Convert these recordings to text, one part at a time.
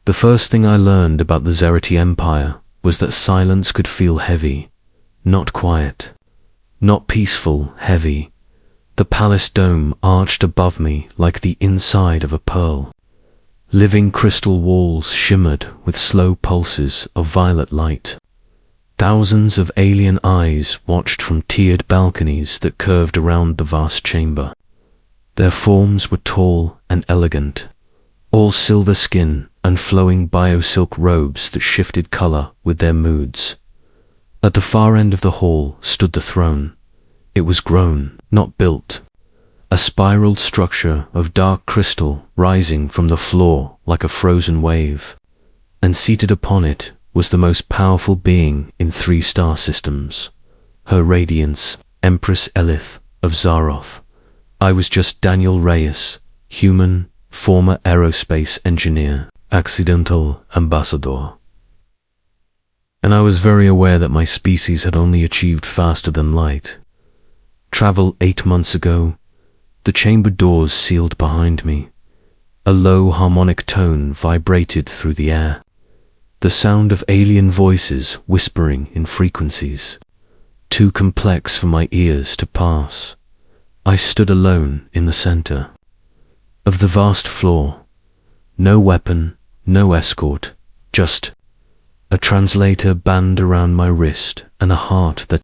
The first thing I learned about the Zerati Empire was that silence could feel heavy, not quiet, not peaceful, heavy. The palace dome arched above me like the inside of a pearl. Living crystal walls shimmered with slow pulses of violet light. Thousands of alien eyes watched from tiered balconies that curved around the vast chamber. Their forms were tall and elegant, all silver skin and flowing biosilk robes that shifted color with their moods. At the far end of the hall stood the throne. It was grown, not built. A spiraled structure of dark crystal rising from the floor like a frozen wave. And seated upon it was the most powerful being in 3 star systems. Her radiance, Empress Elith of Zaroth. I was just Daniel Reyes, human, former aerospace engineer, accidental ambassador. And I was very aware that my species had only achieved faster than light. Travel 8 months ago, the chamber doors sealed behind me. A low harmonic tone vibrated through the air. The sound of alien voices whispering in frequencies, too complex for my ears to pass. I stood alone in the center of the vast floor. No weapon, no escort, just a translator band around my wrist and a heart that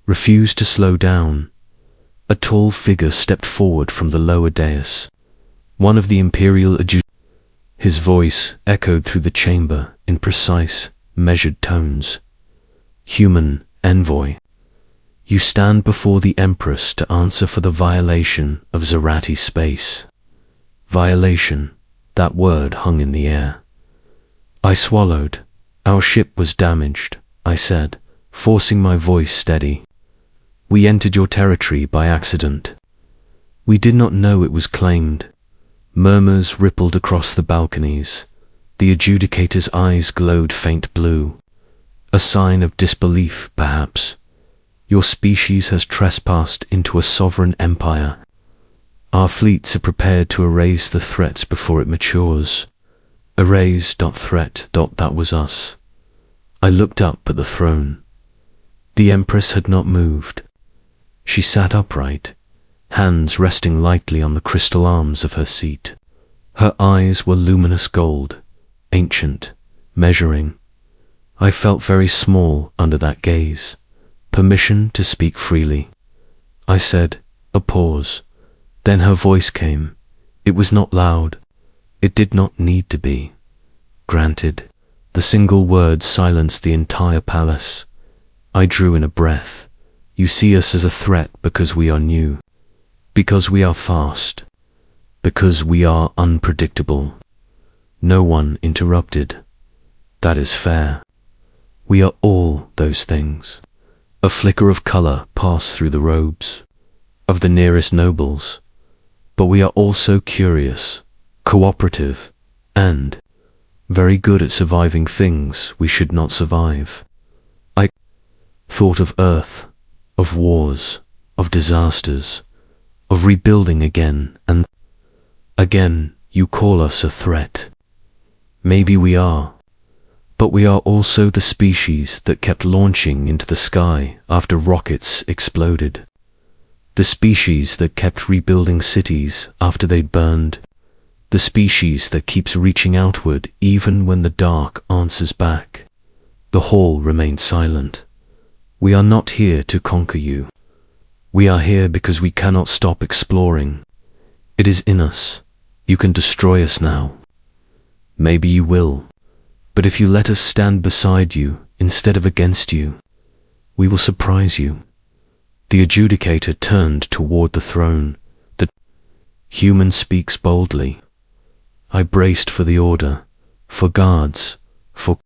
refused to slow down. A tall figure stepped forward from the lower dais, one of the imperial adjutants. His voice echoed through the chamber in precise, measured tones. Human envoy, you stand before the Empress to answer for the violation of Zerati space. Violation, that word hung in the air. I swallowed. Our ship was damaged, I said, forcing my voice steady. We entered your territory by accident. We did not know it was claimed. Murmurs rippled across the balconies. The adjudicator's eyes glowed faint blue. A sign of disbelief, perhaps. Your species has trespassed into a sovereign empire. Our fleets are prepared to erase the threats before it matures. Erase, threat, that was us. I looked up at the throne. The Empress had not moved. She sat upright, hands resting lightly on the crystal arms of her seat. Her eyes were luminous gold, ancient, measuring. I felt very small under that gaze. Permission to speak freely. I said, a pause. Then her voice came. It was not loud. It did not need to be. Granted. The single word silenced the entire palace. I drew in a breath. You see us as a threat because we are new. Because we are fast. Because we are unpredictable. No one interrupted. That is fair. We are all those things. A flicker of color passed through the robes of the nearest nobles. But we are also curious, cooperative, and very good at surviving things we should not survive. I thought of Earth, of wars, of disasters, of rebuilding again, and again you call us a threat. Maybe we are, but we are also the species that kept launching into the sky after rockets exploded. The species that kept rebuilding cities after they'd burned. The species that keeps reaching outward even when the dark answers back. The hall remained silent. We are not here to conquer you. We are here because we cannot stop exploring. It is in us. You can destroy us now. Maybe you will. But if you let us stand beside you instead of against you, we will surprise you. The adjudicator turned toward the throne. The human speaks boldly. I braced for the order, for guards, for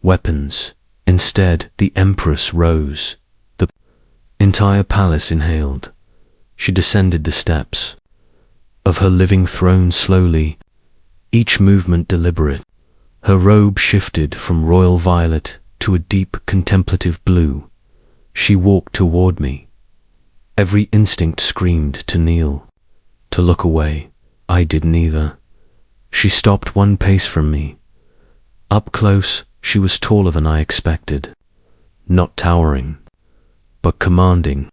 weapons. Instead, the Empress rose. The entire palace inhaled. She descended the steps of her living throne slowly, each movement deliberate. Her robe shifted from royal violet to a deep contemplative blue. She walked toward me. Every instinct screamed to kneel, to look away. I did neither. She stopped 1 pace from me. Up close, she was taller than I expected. Not towering, but commanding.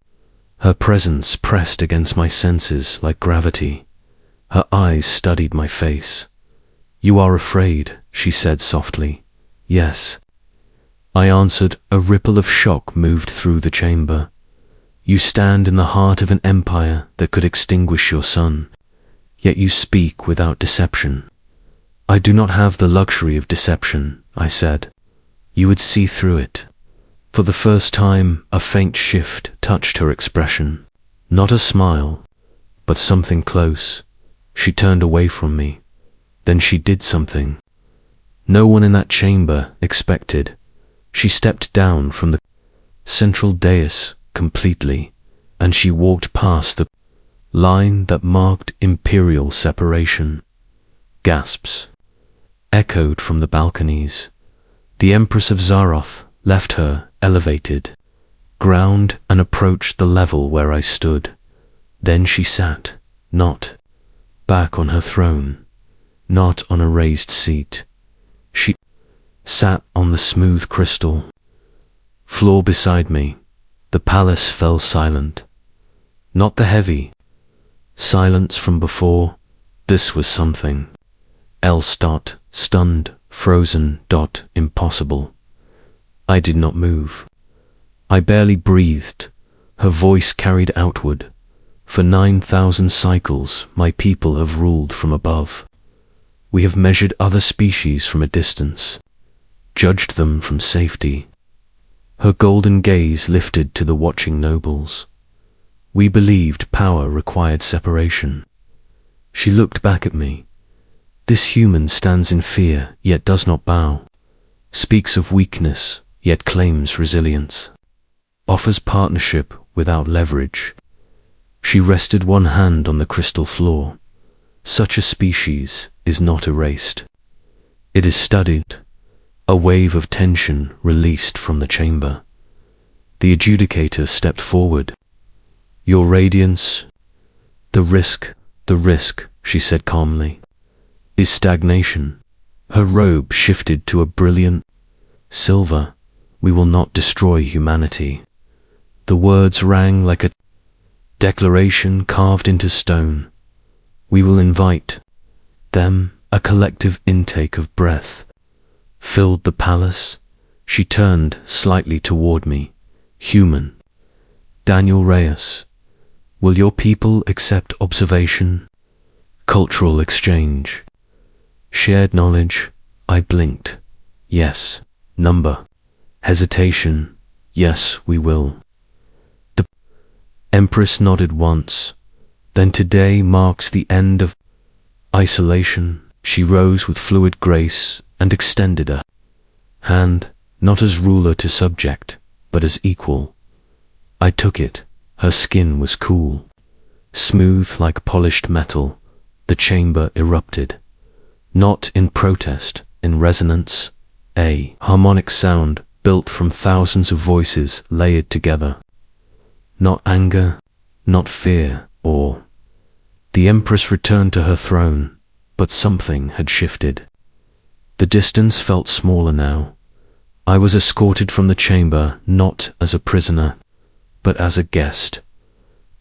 Her presence pressed against my senses like gravity. Her eyes studied my face. "You are afraid," she said softly. "Yes." I answered. A ripple of shock moved through the chamber. "You stand in the heart of an empire that could extinguish your sun, yet you speak without deception." "I do not have the luxury of deception," I said. "You would see through it." For the first time, a faint shift touched her expression. Not a smile, but something close. She turned away from me. Then she did something no one in that chamber expected. She stepped down from the central dais completely, and she walked past the line that marked imperial separation. Gasps echoed from the balconies. The Empress of Zaroth left her elevated ground and approached the level where I stood. Then she sat, not back on her throne, not on a raised seat. She sat on the smooth crystal floor beside me. The palace fell silent. Not the heavy silence from before. This was something else. Stunned, frozen. Impossible. I did not move. I barely breathed. Her voice carried outward. "For 9,000 cycles, my people have ruled from above. We have measured other species from a distance, judged them from safety." Her golden gaze lifted to the watching nobles. "We believed power required separation." She looked back at me. "This human stands in fear, yet does not bow. Speaks of weakness, yet claims resilience. Offers partnership without leverage." She rested one hand on the crystal floor. "Such a species is not erased. It is studied." A wave of tension released from the chamber. The adjudicator stepped forward. "Your Radiance, the risk," she said calmly, "is stagnation." Her robe shifted to a brilliant silver. "We will not destroy humanity." The words rang like a declaration carved into stone. "We will invite them." A collective intake of breath filled the palace. She turned slightly toward me. "Human Daniel Reyes, will your people accept observation, cultural exchange, shared knowledge?" I blinked. "Yes." Number hesitation. "Yes, we will." The Empress nodded once. "Then today marks the end of isolation." She rose with fluid grace and extended a hand, not as ruler to subject, but as equal. I took it. Her skin was cool, smooth like polished metal. The chamber erupted. Not in protest, in resonance. A harmonic sound built from thousands of voices layered together. Not anger, not fear, or... The Empress returned to her throne, but something had shifted. The distance felt smaller now. I was escorted from the chamber not as a prisoner, but as a guest.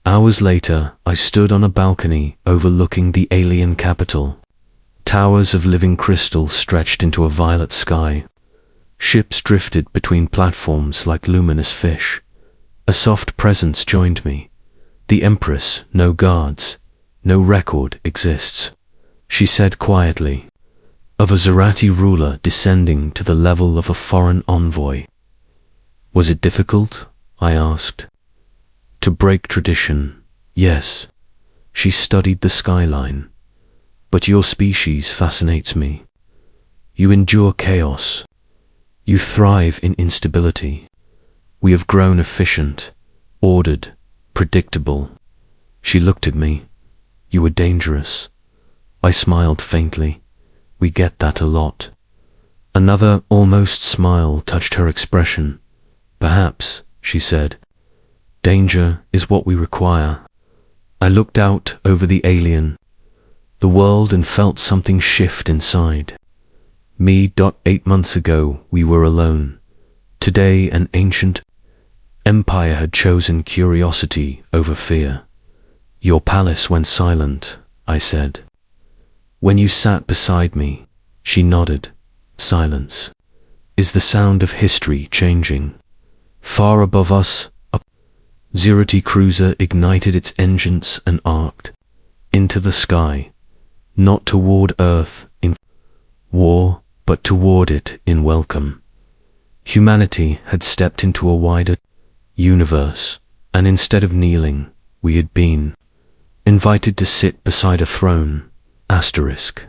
Hours later, I stood on a balcony overlooking the alien capital. Towers of living crystal stretched into a violet sky. Ships drifted between platforms like luminous fish. A soft presence joined me. The Empress, no guards, no record exists. She said quietly, of a Zarati ruler descending to the level of a foreign envoy. Was it difficult? I asked. To break tradition, yes. She studied the skyline. But your species fascinates me. You endure chaos. You thrive in instability. We have grown efficient, ordered, predictable. She looked at me. You were dangerous. I smiled faintly. We get that a lot. Another almost smile touched her expression. Perhaps, she said, danger is what we require. I looked out over the alien the world and felt something shift inside. Me. 8 months ago, we were alone. Today, an ancient empire had chosen curiosity over fear. Your palace went silent, I said. When you sat beside me, she nodded. Silence is the sound of history changing. Far above us, a Zero-T cruiser ignited its engines and arced into the sky, not toward Earth in war, but toward it in welcome. Humanity had stepped into a wider universe, and instead of kneeling, we had been invited to sit beside a throne. Asterisk.